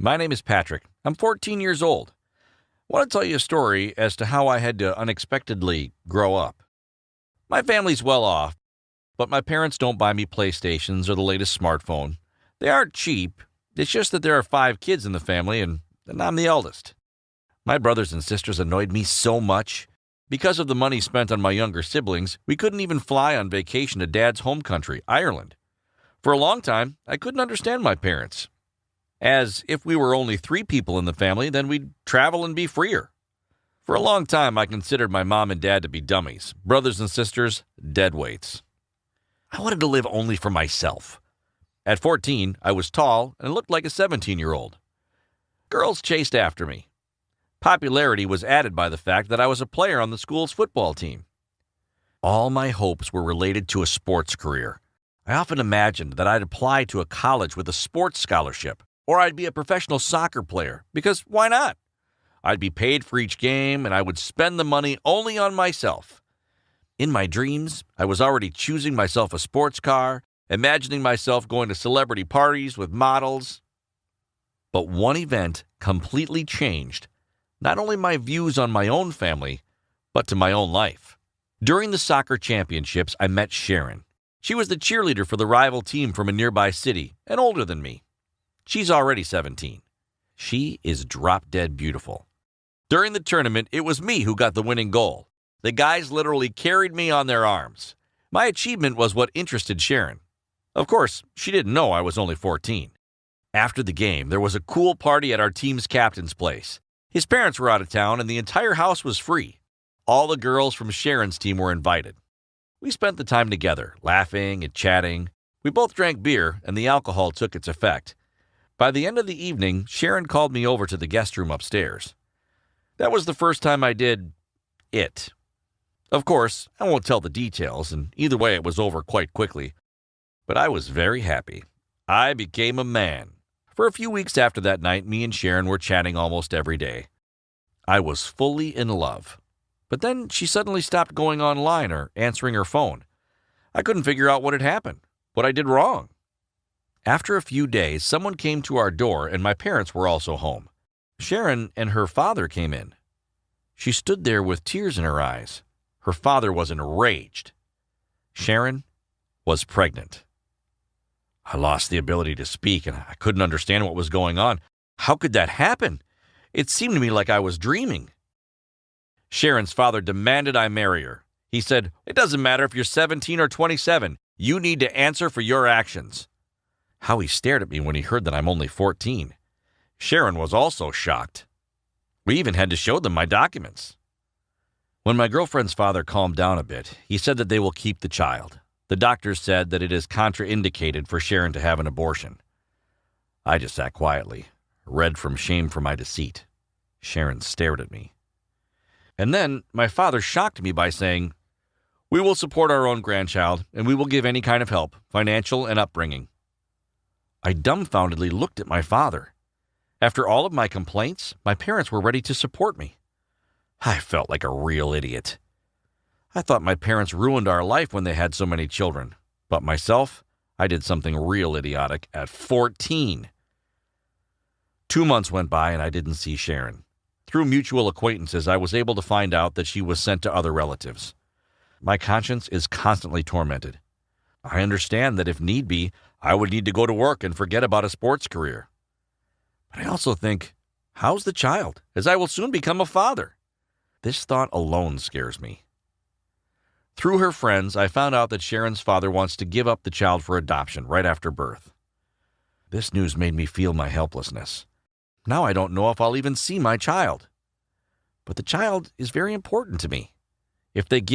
My name is Patrick. I'm 14 years old. I want to tell you a story as to how I had to unexpectedly grow up. My family's well off, but my parents don't buy me PlayStations or the latest smartphone. They aren't cheap. It's just that there are 5 kids in the family, and I'm the eldest. My brothers and sisters annoyed me so much. Because of the money spent on my younger siblings, we couldn't even fly on vacation to Dad's home country, Ireland. For a long time, I couldn't understand my parents. As if we were only 3 people in the family, then we'd travel and be freer. For a long time, I considered my mom and dad to be dummies, brothers and sisters, dead weights. I wanted to live only for myself. At 14, I was tall and looked like a 17-year-old. Girls chased after me. Popularity was added by the fact that I was a player on the school's football team. All my hopes were related to a sports career. I often imagined that I'd apply to a college with a sports scholarship, or I'd be a professional soccer player, because why not? I'd be paid for each game, and I would spend the money only on myself. In my dreams, I was already choosing myself a sports car, imagining myself going to celebrity parties with models. But one event completely changed not only my views on my own family, but to my own life. During the soccer championships, I met Sharon. She was the cheerleader for the rival team from a nearby city, and older than me. She's already 17. She is drop-dead beautiful. During the tournament, it was me who got the winning goal. The guys literally carried me on their arms. My achievement was what interested Sharon. Of course, she didn't know I was only 14. After the game, there was a cool party at our team's captain's place. His parents were out of town, and the entire house was free. All the girls from Sharon's team were invited. We spent the time together, laughing and chatting. We both drank beer, and the alcohol took its effect. By the end of the evening, Sharon called me over to the guest room upstairs. That was the first time I did it. Of course, I won't tell the details, and either way it was over quite quickly. But I was very happy. I became a man. For a few weeks after that night, me and Sharon were chatting almost every day. I was fully in love. But then she suddenly stopped going online or answering her phone. I couldn't figure out what had happened, what I did wrong. After a few days, someone came to our door, and my parents were also home. Sharon and her father came in. She stood there with tears in her eyes. Her father was enraged. Sharon was pregnant. I lost the ability to speak, and I couldn't understand what was going on. How could that happen? It seemed to me like I was dreaming. Sharon's father demanded I marry her. He said, "It doesn't matter if you're 17 or 27. You need to answer for your actions." How he stared at me when he heard that I'm only 14. Sharon was also shocked. We even had to show them my documents. When my girlfriend's father calmed down a bit, he said that they will keep the child. The doctors said that it is contraindicated for Sharon to have an abortion. I just sat quietly, red from shame for my deceit. Sharon stared at me. And then my father shocked me by saying, "We will support our own grandchild, and we will give any kind of help, financial and upbringing." I dumbfoundedly looked at my father. After all of my complaints, my parents were ready to support me. I felt like a real idiot. I thought my parents ruined our life when they had so many children. But myself, I did something real idiotic at 14. 2 months went by and I didn't see Sharon. Through mutual acquaintances, I was able to find out that she was sent to other relatives. My conscience is constantly tormented. I understand that if need be, I would need to go to work and forget about a sports career. But I also think, how's the child, as I will soon become a father? This thought alone scares me. Through her friends, I found out that Sharon's father wants to give up the child for adoption right after birth. This news made me feel my helplessness. Now I don't know if I'll even see my child. But the child is very important to me. If they give